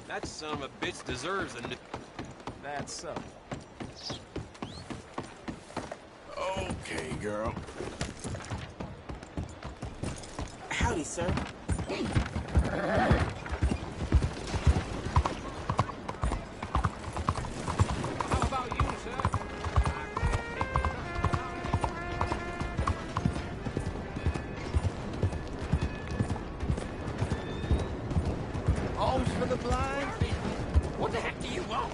That son of a bitch deserves a new... That's so. Okay, girl. Howdy, sir. How about you, sir? Alms for the blind? What the heck do you want?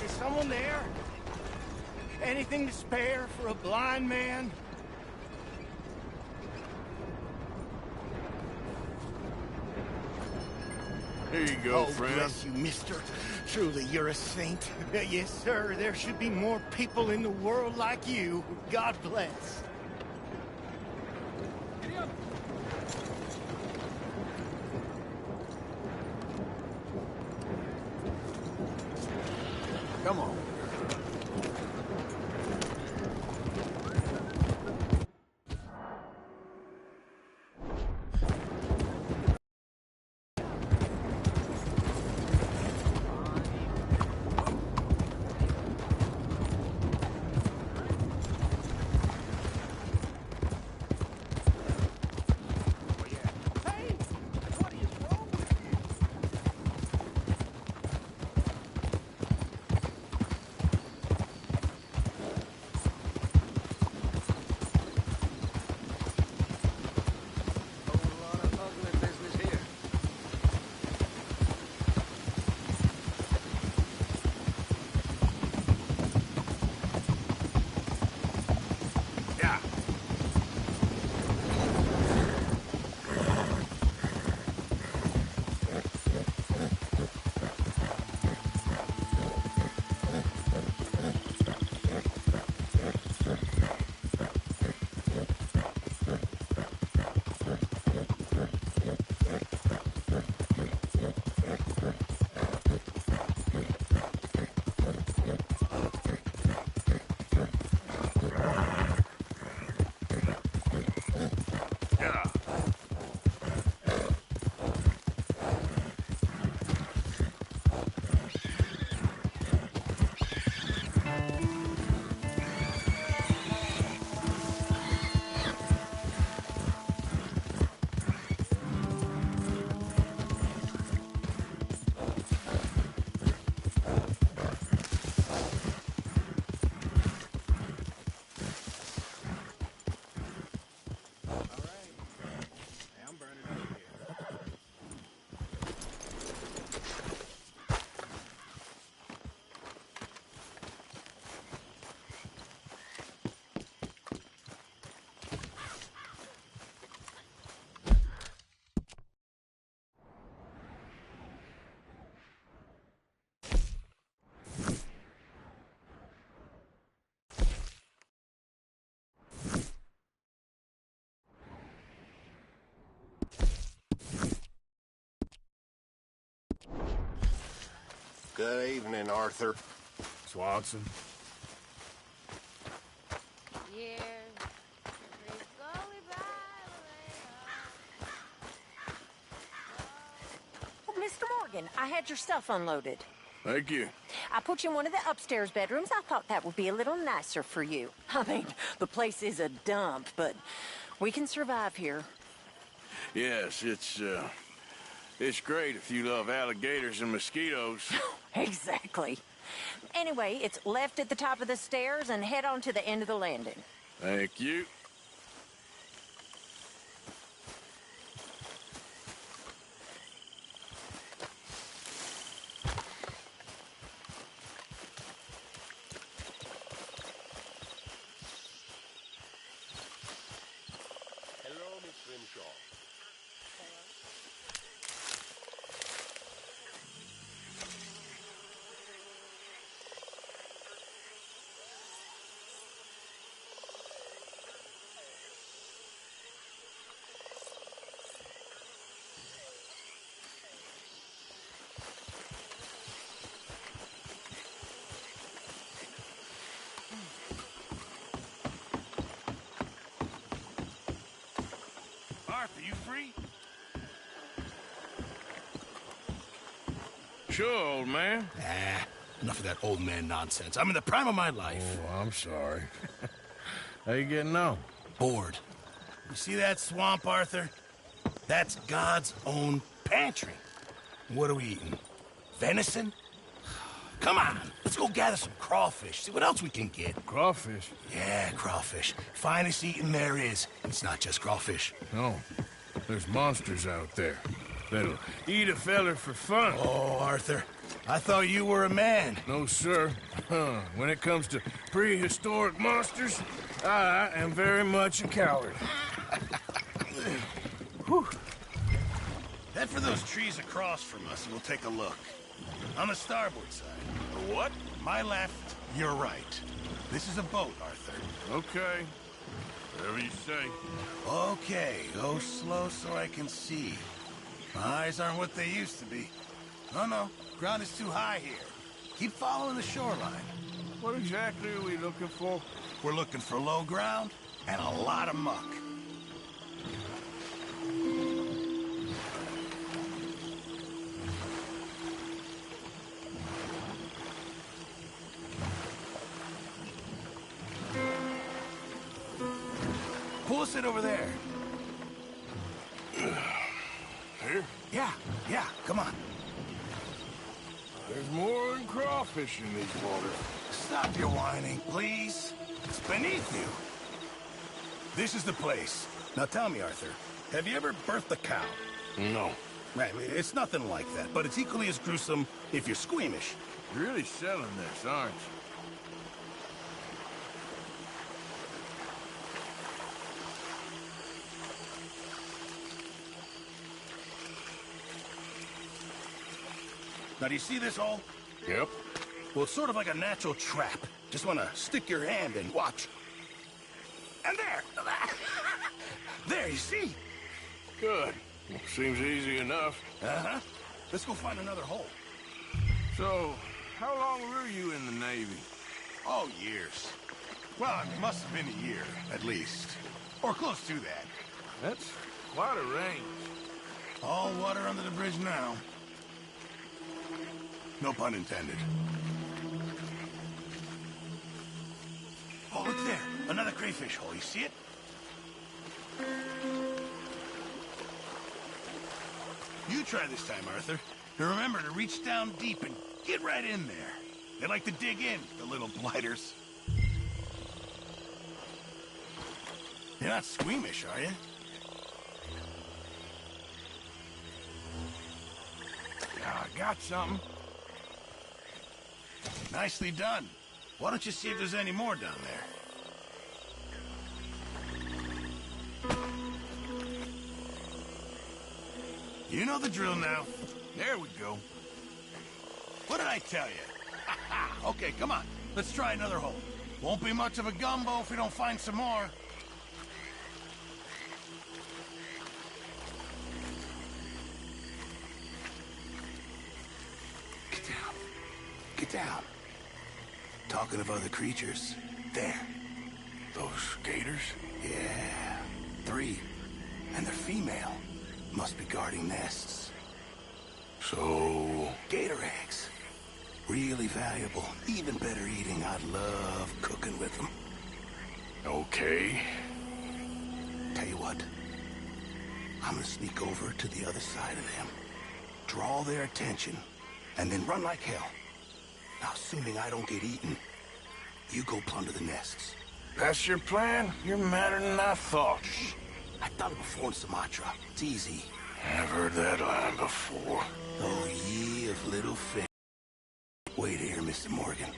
Is someone there? Anything to spare for a blind man? Here you go, Oh, friend. bless you, mister. Truly, you're a saint. Yes, sir. There should be more people in the world like you. God bless. Come on. Hey, what is wrong with you? Whole lot of ugly business here. Yeah. Yeah. I'm burning up here. Good evening, Arthur. Swanson. Years, they slowly by Oh, Mr. Morgan, I had your stuff unloaded. Thank you. I put you in one of the upstairs bedrooms. I thought that would be a little nicer for you. I mean, the place is a dump, but we can survive here. Yes, it's great if you love alligators and mosquitoes. Exactly. Anyway, it's left at the top of the stairs and head on to the end of the landing. Thank you. Hello, Miss Grimshaw. you free? Sure, old man. Enough of that old man nonsense. I'm in the prime of my life. Oh, I'm sorry. How you getting on? Bored. You see that swamp, Arthur? That's God's own pantry. What are we eating? Venison? Come on, let's go gather some crawfish. See what else we can get. Crawfish? Yeah, crawfish. Finest eating there is. It's not just crawfish. No. There's monsters out there that'll eat a feller for fun. Oh, Arthur, I thought you were a man. No, sir. When it comes to prehistoric monsters, I am very much a coward. Head for those trees across from us and we'll take a look. On the starboard side. What? My left, your right. This is a boat, Arthur. Okay. Whatever you say. Okay, go slow so I can see. My eyes aren't what they used to be. No, ground is too high here. Keep following the shoreline. What exactly are we looking for? We're looking for low ground and a lot of muck. Pull us in over there. Here? Yeah, come on. There's more than crawfish in these waters. Stop your whining, please. It's beneath you. This is the place. Now tell me, Arthur, have you ever birthed a cow? No. Right, it's nothing like that, but it's equally as gruesome if you're squeamish. You're really selling this, aren't you? Now, do you see this hole? Yep. Well, it's sort of like a natural trap. Just want to stick your hand and watch. And there! There, you see? Good. Seems easy enough. Uh-huh. Let's go find another hole. So, how long were you in the Navy? Oh, years. Well, it must have been a year, at least. Or close to that. That's quite a range. All water under the bridge now. No pun intended. Oh, look there. Another crayfish hole. You see it? You try this time, Arthur. And remember to reach down deep and get right in there. They like to dig in, the little blighters. You're not squeamish, are you? Yeah, I got something. Nicely done. Why don't you see if there's any more down there? You know the drill now. There we go. What did I tell you? Okay, come on. Let's try another hole. Won't be much of a gumbo if we don't find some more. Get down. Get down. Talking of other creatures. There. Those gators? Yeah. 3. And they're female. Must be guarding nests. So... Gator eggs. Really valuable. Even better eating. I love cooking with them. Okay. Tell you what. I'm gonna sneak over to the other side of them. Draw their attention. And then run like hell. Now, assuming I don't get eaten, you go plunder the nests. That's your plan? You're madder than I thought. I've done it before in Sumatra. It's easy. I've heard that line before. Oh, ye of little faith. Wait here, Mr. Morgan.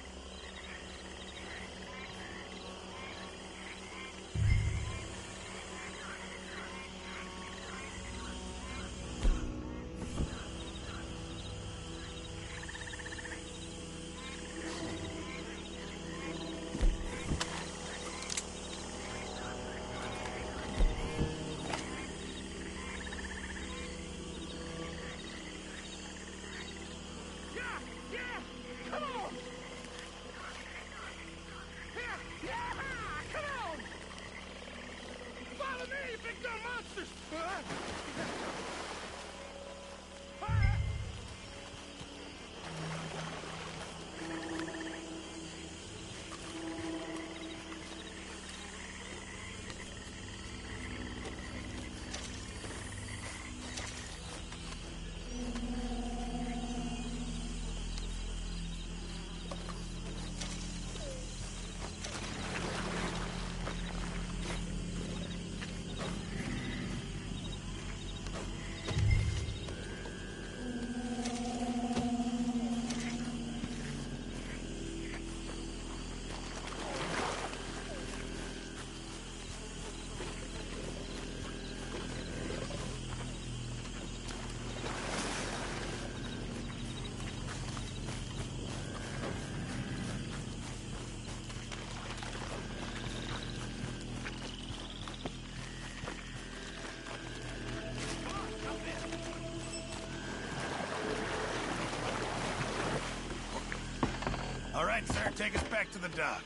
All right, sir, take us back to the dock.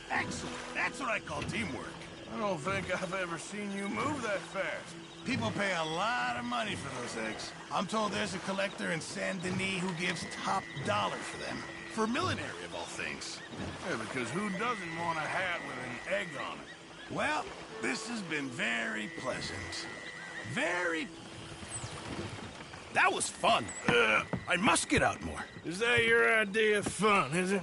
Excellent. That's what I call teamwork. I don't think I've ever seen you move that fast. People pay a lot of money for those eggs. I'm told there's a collector in Saint Denis who gives top dollar for them. For millinery, of all things. Yeah, because who doesn't want a hat with an egg on it? Well, this has been very pleasant. Very... That was fun. I must get out more. Is that your idea of fun, is it?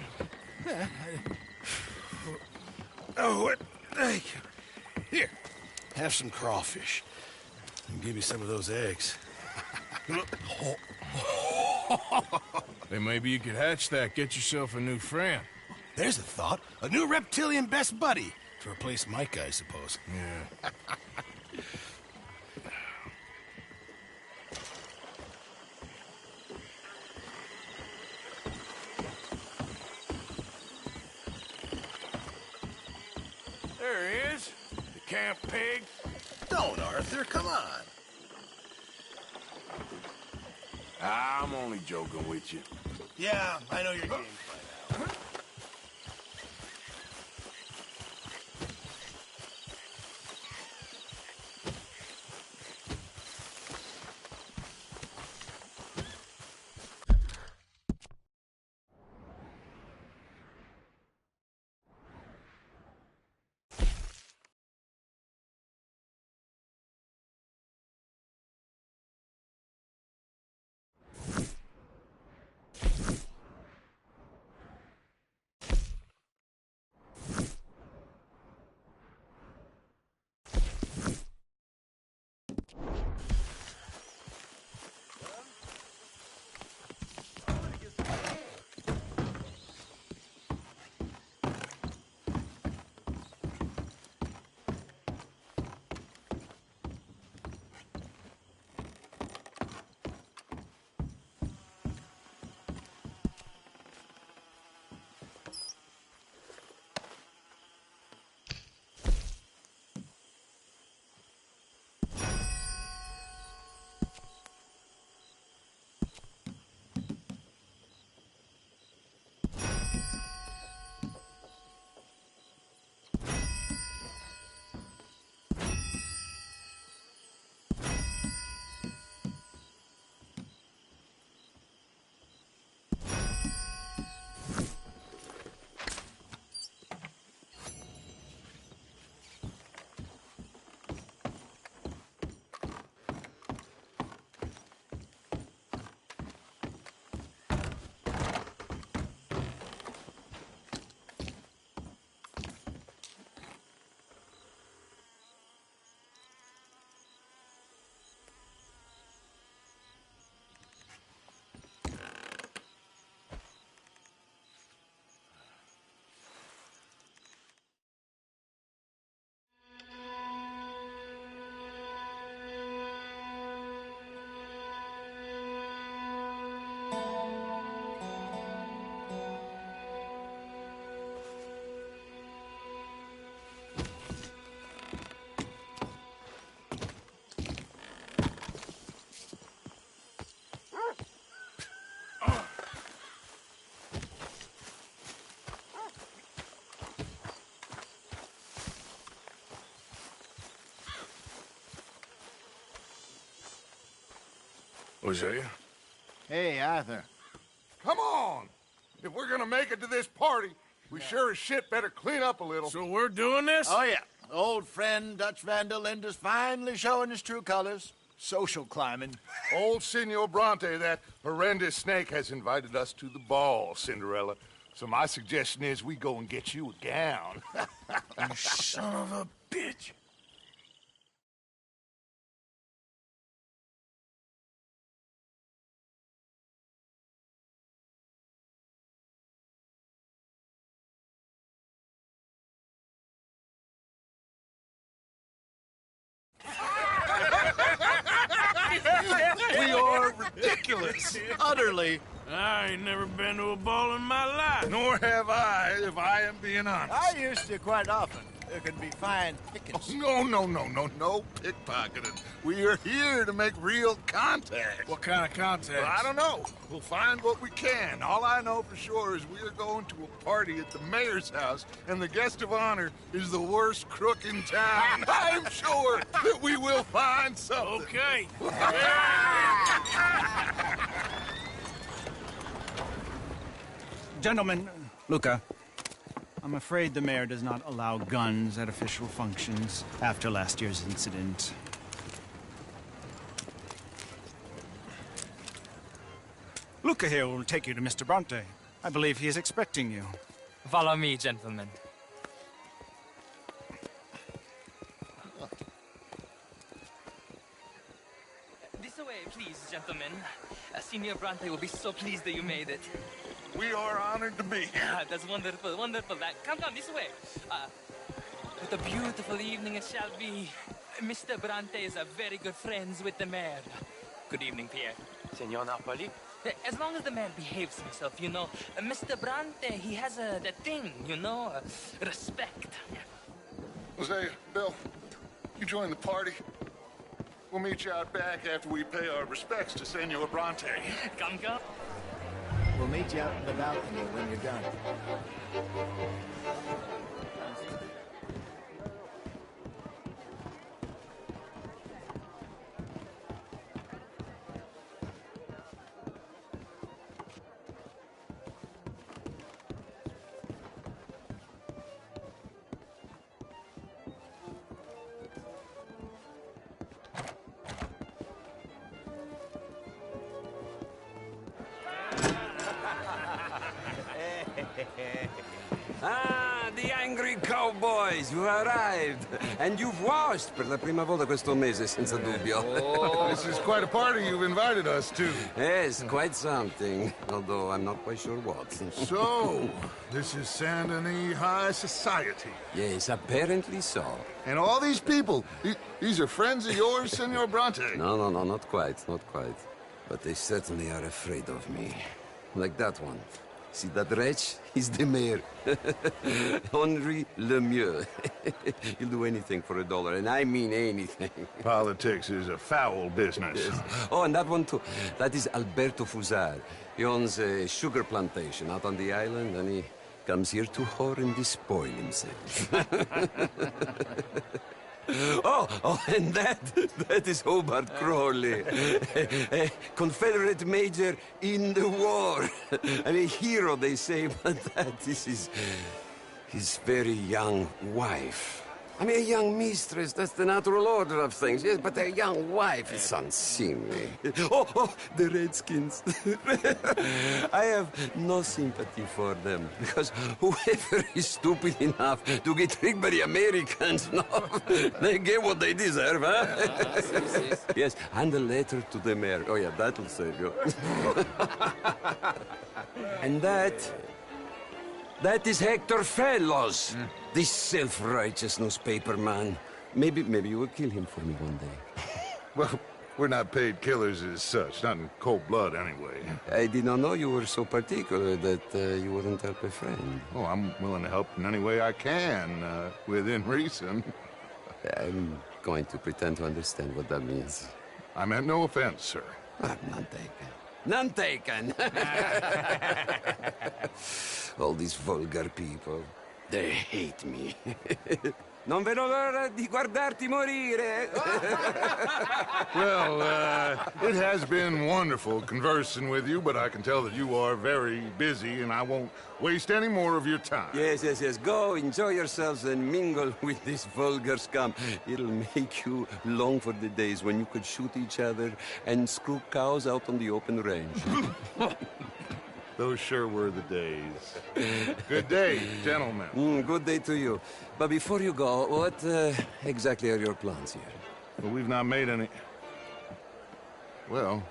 Oh, what? Thank you. Here, have some crawfish. And give me some of those eggs. Hey, maybe you could hatch that, get yourself a new friend. There's a thought. A new reptilian best buddy. To replace Mike, I suppose. Yeah. There he is. The camp pig. Don't, Arthur. Come on. I'm only joking with you. Yeah, I know your game by now. Hosea? Hey, Arthur. Come on! If we're gonna make it to this party, we sure as shit better clean up a little. So we're doing this? Oh, yeah. Old friend Dutch Van der Linde's finally showing his true colors. Social climbing. Old Senor Bronte, that horrendous snake, has invited us to the ball, Cinderella. So my suggestion is we go and get you a gown. You son of a bitch. We are ridiculous. Utterly. I ain't never been to a ball in my life. Nor have I, if I am being honest. I used to quite often. There can be fine pickings. No pickpocketing. We are here to make real contact. What kind of contact? Well, I don't know. We'll find what we can. All I know for sure is we are going to a party at the mayor's house, and the guest of honor is the worst crook in town. I'm sure that we will find something. Okay. Gentlemen, Luca, I'm afraid the mayor does not allow guns at official functions after last year's incident. Luca here will take you to Mr. Bronte. I believe he is expecting you. Follow me, gentlemen. This way, please, gentlemen. Senior Bronte will be so pleased that you made it. We are honored to be here. That's wonderful, wonderful. Come this way. What a beautiful evening it shall be. Mr. Bronte is a very good friends with the mayor. Good evening, Pierre. Senor Napoli? As long as the man behaves himself, you know. Mr. Bronte, he has that thing, you know, respect. Jose, Bill, you join the party. We'll meet you out back after we pay our respects to Senor Bronte. Come. We'll meet you out in the balcony when you're done. Ah, the angry cowboys, you arrived. And you've washed per la prima volta questo mese, senza dubbio. This is quite a party you've invited us to. Yes, quite something. Although I'm not quite sure what. So, this is Saint Denis High Society. Yes, apparently so. And all these people, these are friends of yours, Senor Bronte? No, not quite, not quite. But they certainly are afraid of me. Like that one. See that wretch? He's the mayor. Henri Lemieux. He'll do anything for $1, and I mean anything. Politics is a foul business. Yes. Oh, and that one too. That is Alberto Fusar. He owns a sugar plantation out on the island, and he comes here to whore and despoil himself. Oh, and that is Hobart Crawley, a Confederate major in the war. I mean, hero, they say, but that is his very young wife. I mean, a young mistress, that's the natural order of things, yes, but a young wife is unseemly. Oh, the Redskins. I have no sympathy for them, because whoever is stupid enough to get tricked by the Americans, no, they get what they deserve, huh? Yes, and a letter to the mayor. Oh, yeah, that'll save you. And that is Hector Fellows, this self-righteous newspaper man. Maybe you will kill him for me one day. Well, we're not paid killers as such, not in cold blood anyway. I did not know you were so particular that you wouldn't help a friend. Oh, I'm willing to help in any way I can, within reason. I'm going to pretend to understand what that means. I meant no offense, sir. None taken. None taken! All these vulgar people. They hate me. Non vedo l'ora di guardarti morire. Well, it has been wonderful conversing with you, but I can tell that you are very busy, and I won't waste any more of your time. Yes, yes, yes. Go, enjoy yourselves and mingle with this vulgar scum. It'll make you long for the days when you could shoot each other and screw cows out on the open range. Those sure were the days. Good day, gentlemen. Good day to you. But before you go, what exactly are your plans here? Well, we've not made any... Well,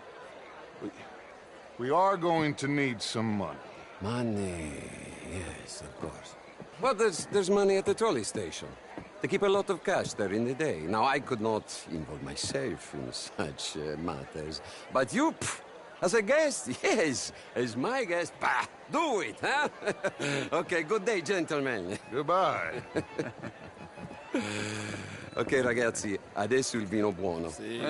we are going to need some money. Money, yes, of course. Well, there's money at the trolley station. They keep a lot of cash there in the day. Now, I could not involve myself in such matters. But you, as a guest, yes, as my guest, bah, do it, huh? Okay, good day, gentlemen. Goodbye. Ok, ragazzi, adesso il vino buono. Sì.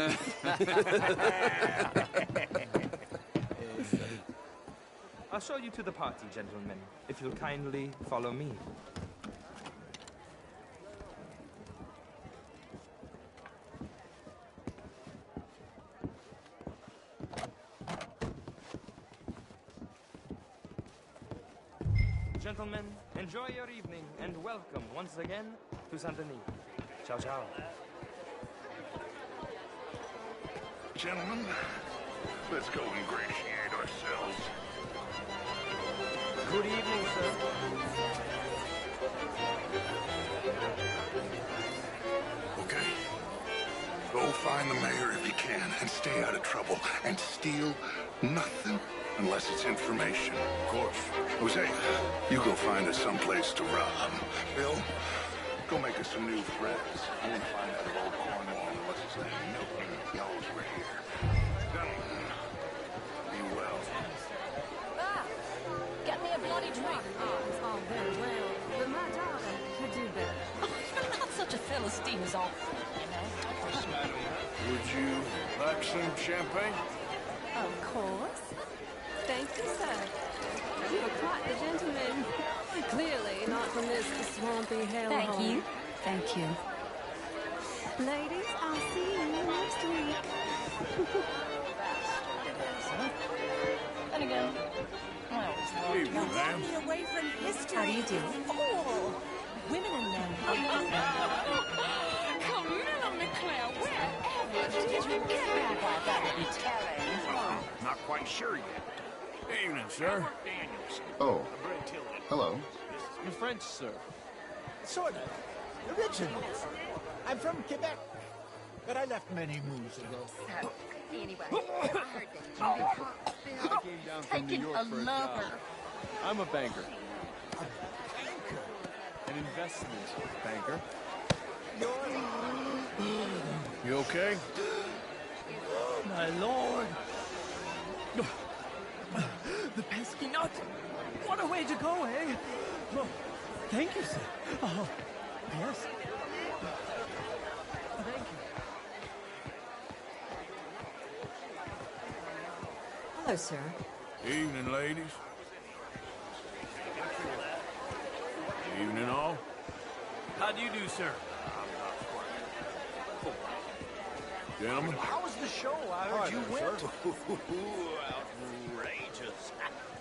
I'll show you to the party, gentlemen, if you'll kindly follow me. Gentlemen, enjoy your evening and welcome once again to Saint Denis. Ciao, ciao. Gentlemen, let's go ingratiate ourselves. Good evening, sir. Okay. Go find the mayor if you can and stay out of trouble. And steal nothing unless it's information. Of course. Jose, you go find us someplace to rob. Bill, go make us some new friends. I'm gonna find out if old Cornwall and what's his name, Milton, knows we're here. Gentlemen, be well. Ah! Get me a bloody drink! It's all very well, but my daughter could do better. Oh, you're not such a Philistine as all, you know. Would you like some champagne? Of course. Thank you, sir. You are quite the gentleman. Clearly not from this swampy hellhole. Thank you. Thank you. Ladies, I'll see you next week. And again, I always love Evening, ma'am. me away from history. How do you do? Oh, women and men. Camilla McClare, wherever did you get back like that? Be telling. Not quite sure yet. Evening, sir. Oh, hello. You're French, sir. Sort of. Originally. I'm from Quebec, but I left many moons ago. So, anyway, I heard that you came down from New York for a job. I'm a banker. A banker? An investment banker. You okay? Oh, my lord. The pesky nut! What a way to go, eh? Oh, thank you, sir. Oh, yes. Thank you. Hello, sir. Evening, ladies. Evening, all. How do you do, sir? Gentlemen. How was the show? I heard you went. Outrageous.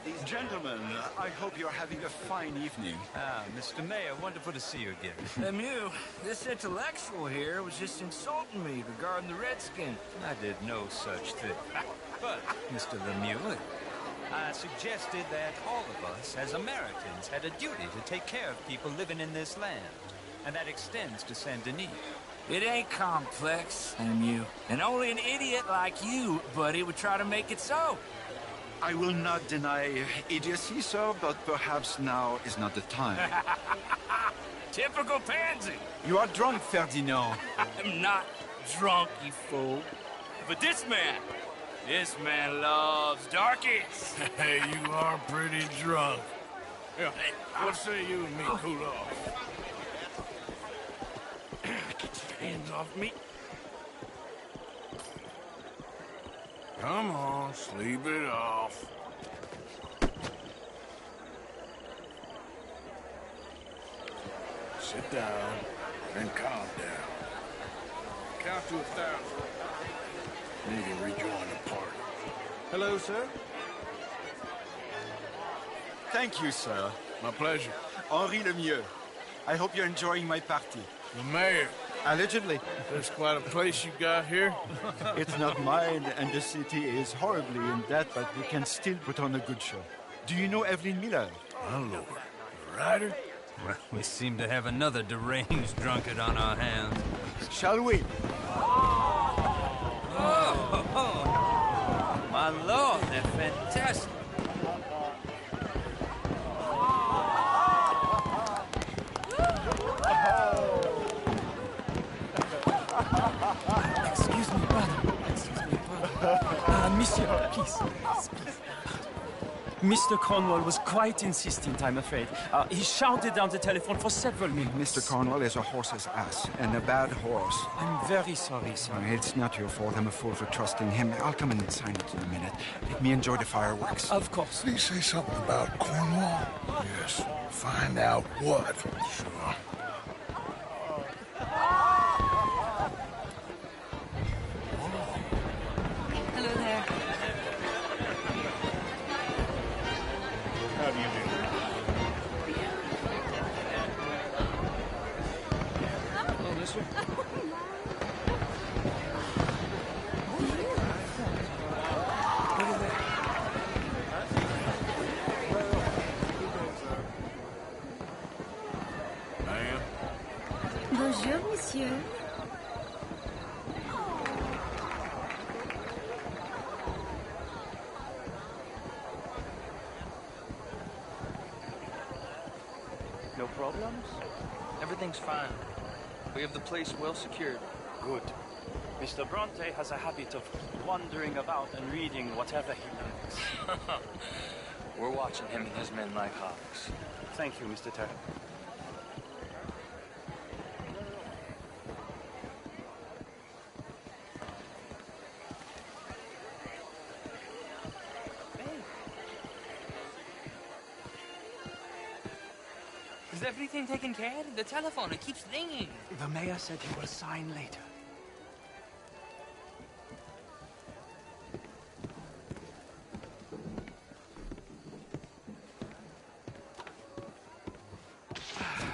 These gentlemen, I hope you're having a fine evening. Ah, Mr. Mayor, wonderful to see you again. Lemieux, this intellectual here was just insulting me regarding the Redskins. I did no such thing. But, Mr. Lemieux, I suggested that all of us, as Americans, had a duty to take care of people living in this land. And that extends to Saint Denis. It ain't complex, Lemieux. And only an idiot like you, buddy, would try to make it so. I will not deny idiocy, sir, but perhaps now is not the time. Typical pansy. You are drunk, Ferdinand. I'm not drunk, you fool. But this man loves darkies. Hey, you are pretty drunk. Yeah, what say you and me cool off? Get your hands off me. Come on, sleep it off. Sit down and calm down. Count to 1,000. Then you can rejoin the party. Hello, sir. Thank you, sir. My pleasure. Henri Lemieux. I hope you're enjoying my party. The mayor. Allegedly. There's quite a place you got here. It's not mine, and the city is horribly in debt, but we can still put on a good show. Do you know Evelyn Miller? My lord. The writer? Well, we seem to have another deranged drunkard on our hands. Shall we? Oh, my lord, they're fantastic. Excuse me, brother. Monsieur, please. Mr. Cornwall was quite insistent, I'm afraid. He shouted down the telephone for several minutes. Mr. Cornwall is a horse's ass, and a bad horse. I'm very sorry, sir. It's not your fault. I'm a fool for trusting him. I'll come and sign it in a minute. Let me enjoy the fireworks. Of course. Did he say something about Cornwall? Yes. Find out what. Sure. Hello there. How do you do? Hello, mister. Ma'am? Bonjour, monsieur. No problems? Everything's fine. We have the place well secured. Good. Mr. Bronte has a habit of wandering about and reading whatever he likes. We're watching him and his men like hawks. Thank you, Mr. Terry. Is everything taken care of? The telephone, it keeps ringing. The mayor said he will sign later.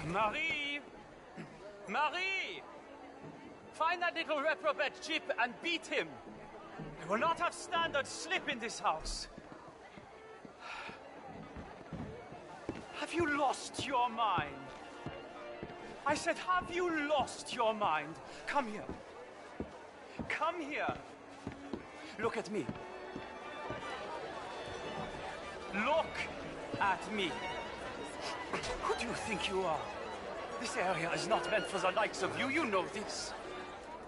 Marie! Marie! Find that little reprobate Jip and beat him. I will not have standard slip in this house. Have you lost your mind? I said, have you lost your mind? Come here. Come here. Look at me. Look at me. Who do you think you are? This area is not meant for the likes of you. You know this.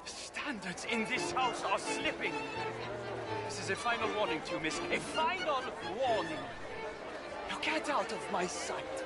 The standards in this house are slipping. This is a final warning to you, miss. A final warning. Now get out of my sight.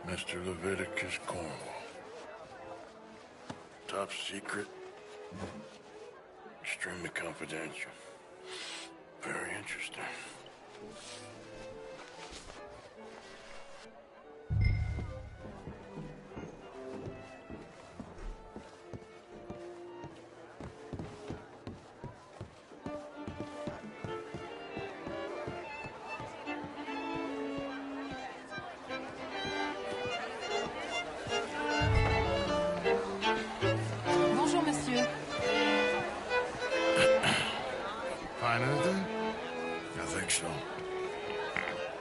Mr. Leviticus Cornwall. Top secret. Extremely confidential. Very interesting.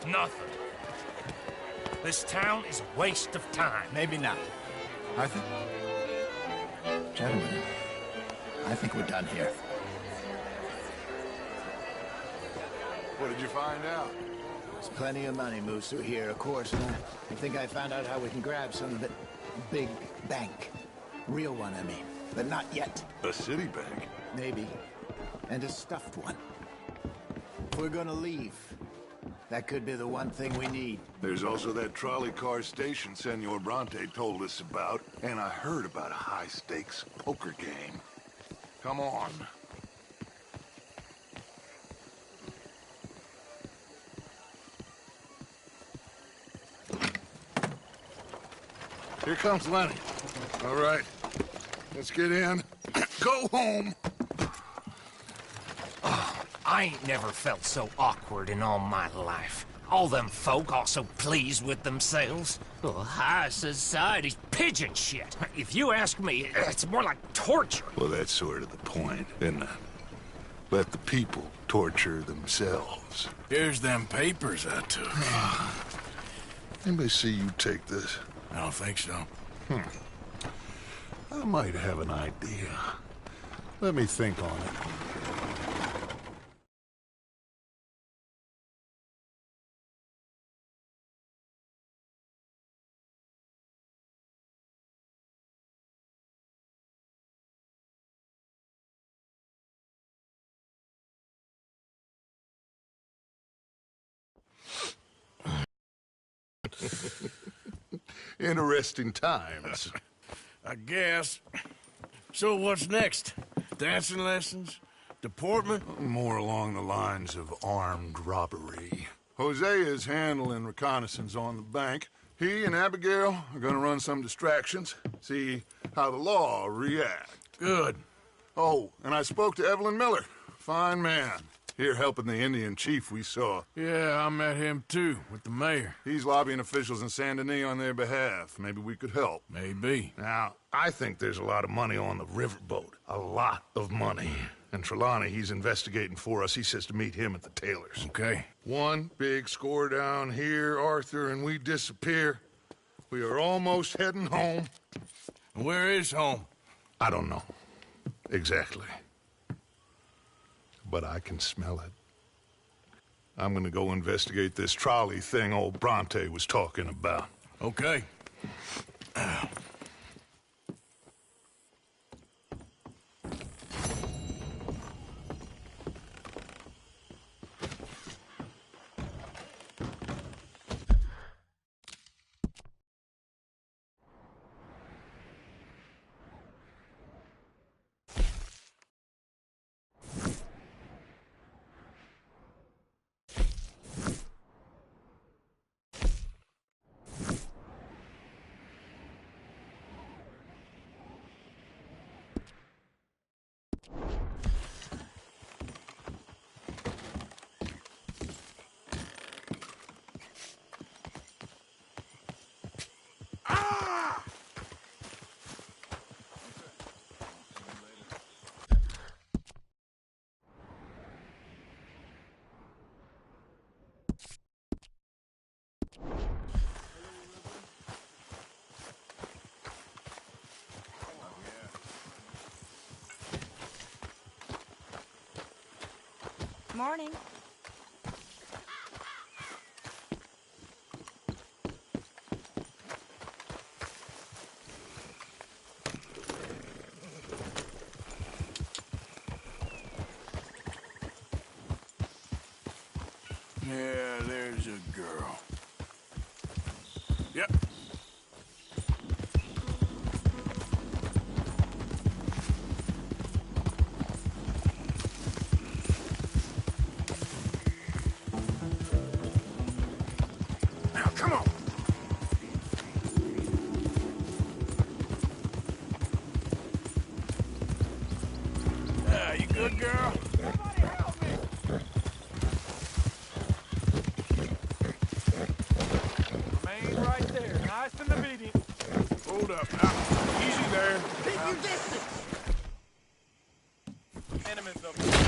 Nothing. This town is a waste of time. Maybe not. Arthur? Gentlemen, I think we're done here. What did you find out? There's plenty of money moves through here, of course, and I think I found out how we can grab some of it. Big bank. Real one, I mean. But not yet. A city bank? Maybe. And a stuffed one. If we're gonna leave, that could be the one thing we need. There's also that trolley car station Senor Bronte told us about, and I heard about a high-stakes poker game. Come on. Here comes Lenny. All right, let's get in. Go home. Oh, I ain't never felt so awkward in all my life. All them folk all so pleased with themselves. Oh, high society's pigeon shit. If you ask me, it's more like torture. Well, that's sort of the point, isn't it? Let the people torture themselves. Here's them papers I took. Anybody see you take this? I don't think so. I might have an idea. Let me think on it. Interesting times. I guess. So what's next? Dancing lessons? Deportment? More along the lines of armed robbery. Hosea is handling reconnaissance on the bank. He and Abigail are gonna run some distractions, see how the law reacts. Good. Oh, and I spoke to Evelyn Miller. Fine man. Here helping the Indian chief we saw. Yeah, I met him too, with the mayor. He's lobbying officials in Saint Denis on their behalf. Maybe we could help. Maybe. Now, I think there's a lot of money on the riverboat. A lot of money. And Trelawney, he's investigating for us. He says to meet him at the Taylor's. Okay. One big score down here, Arthur, and we disappear. We are almost heading home. Where is home? I don't know. Exactly. But I can smell it. I'm gonna go investigate this trolley thing old Bronte was talking about. Okay. Morning. Yeah, there's a girl. Yep. Now, come on. You good, girl? Remain right there, nice and obedient. Hold up now. Easy there. Keep your distance. Enemies up there.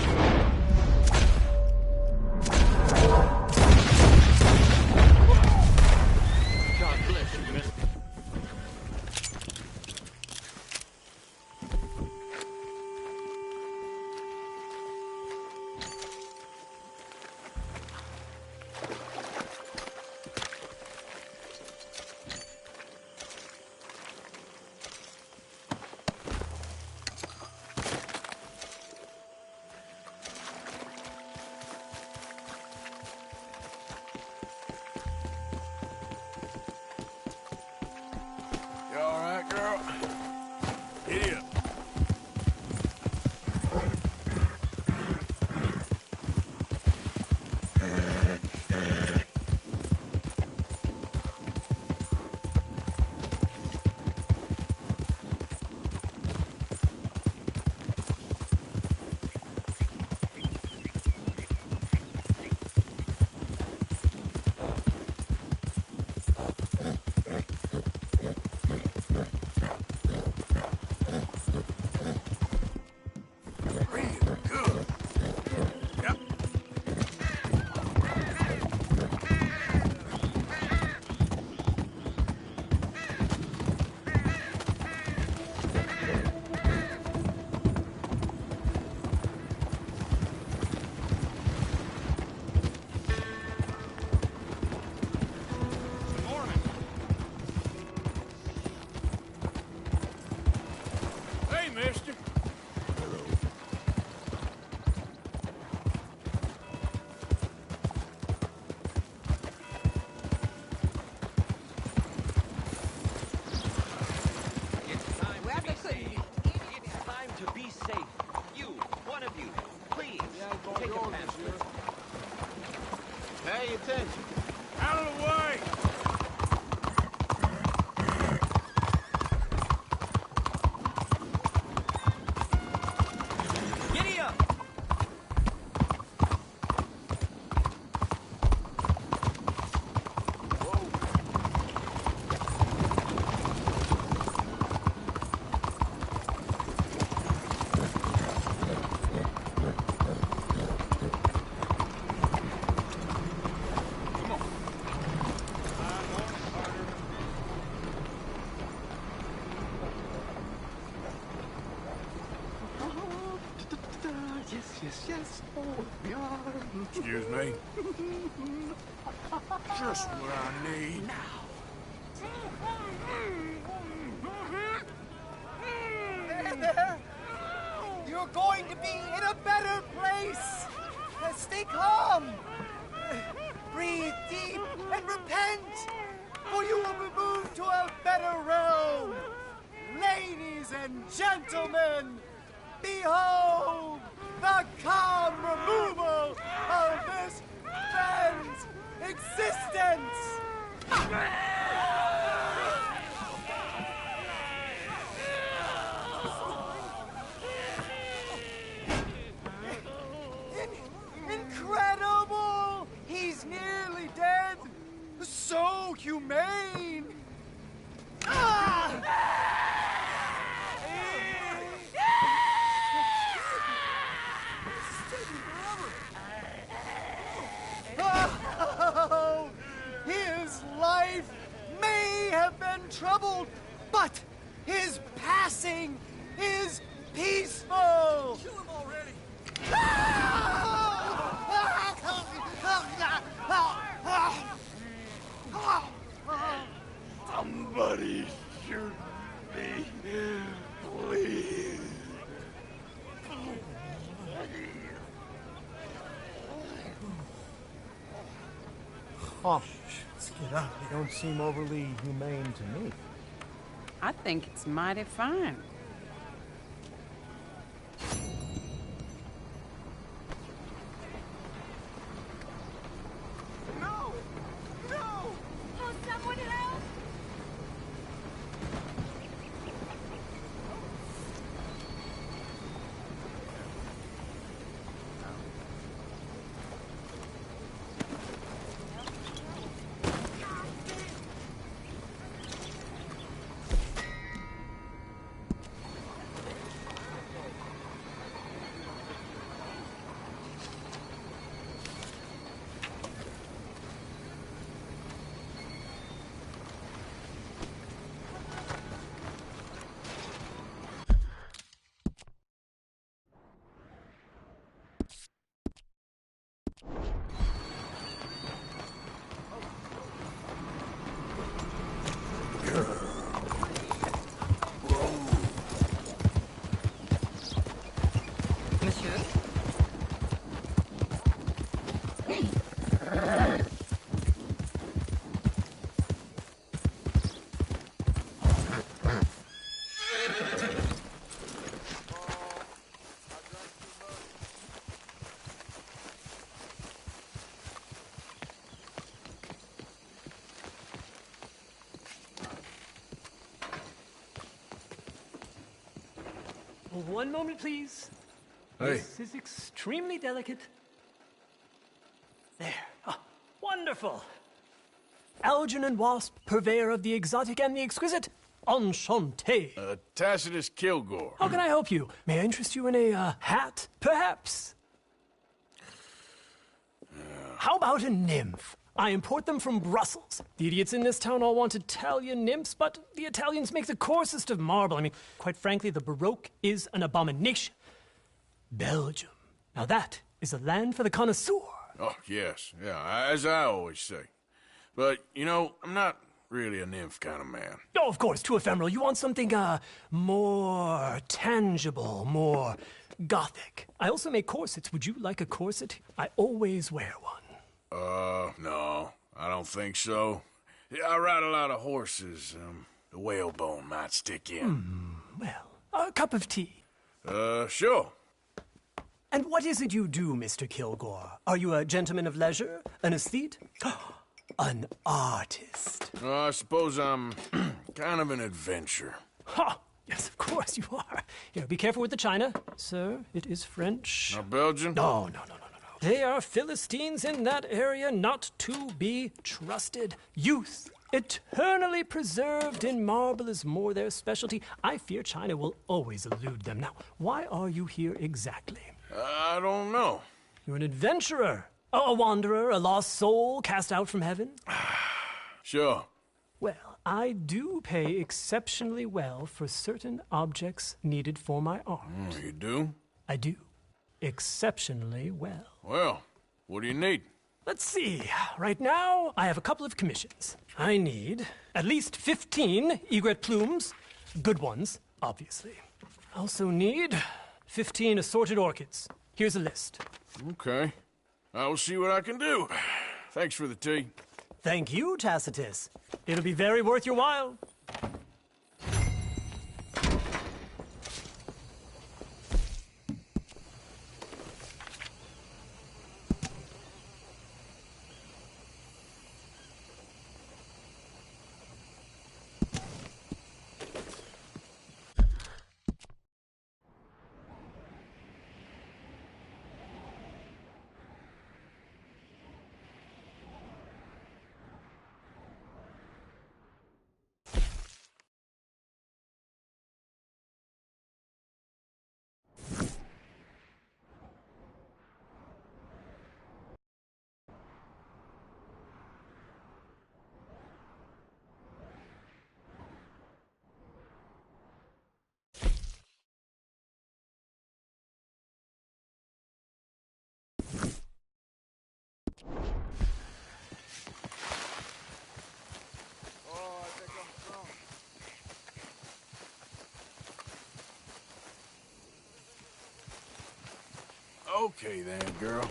attention. Out of the way! Giddy up! Yes. Oh, yeah. Excuse me. Just what I need. There! You're going to be in a better place! Stay calm! Breathe deep and repent! For you will be moved to a better realm! Ladies and gentlemen, behold the calm removal of this man's existence! Incredible! He's nearly dead! So humane! Oh, his life may have been troubled, but his passing is peaceful! Kill him already! Somebody shoot me, please. Let's get up. They don't seem overly humane to me. I think it's mighty fine. No! No! Oh, someone help! Monsieur? One moment, please. Hey. This is extremely delicate. There. Ah, wonderful. Algernon Wasp, purveyor of the exotic and the exquisite. Enchanté. Tacitus Kilgore. How can I help you? May I interest you in a hat, perhaps? How about a nymph? I import them from Brussels. The idiots in this town all want Italian nymphs, but the Italians make the coarsest of marble. I mean, quite frankly, the Baroque is an abomination. Belgium. Now that is a land for the connoisseur. Oh, yes. Yeah, as I always say. But, you know, I'm not really a nymph kind of man. Oh, of course, too ephemeral. You want something, more tangible, more gothic. I also make corsets. Would you like a corset? I always wear one. No, I don't think so. Yeah, I ride a lot of horses. The whalebone might stick in. Well, a cup of tea. Sure. And what is it you do, Mr. Kilgore? Are you a gentleman of leisure? An aesthete? An artist? I suppose I'm kind of an adventurer. Ha! Yes, of course you are. Here, be careful with the china. Sir, it is French. Not Belgian? No. They are Philistines in that area, not to be trusted. Youth, eternally preserved in marble, is more their specialty. I fear China will always elude them. Now, why are you here exactly? I don't know. You're an adventurer, a wanderer, a lost soul cast out from heaven? Sure. Well, I do pay exceptionally well for certain objects needed for my art. You do? I do. Exceptionally well. Well, what do you need? Let's see. Right now, I have a couple of commissions. I need at least 15 egret plumes. Good ones, obviously. I also need 15 assorted orchids. Here's a list. Okay. I will see what I can do. Thanks for the tea. Thank you, Tacitus. It'll be very worth your while. Okay then, girl.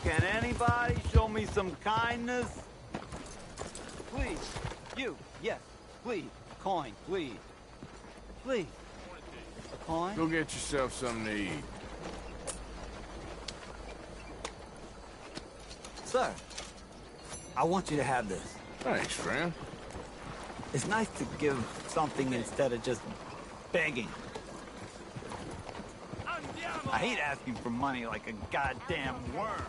Can anybody show me some kindness? Please. You. Yes. Please. Coin, please. Please. A coin? Go get yourself something to eat. Sir, I want you to have this. Thanks, friend. It's nice to give something instead of just begging. I hate asking for money like a goddamn worm.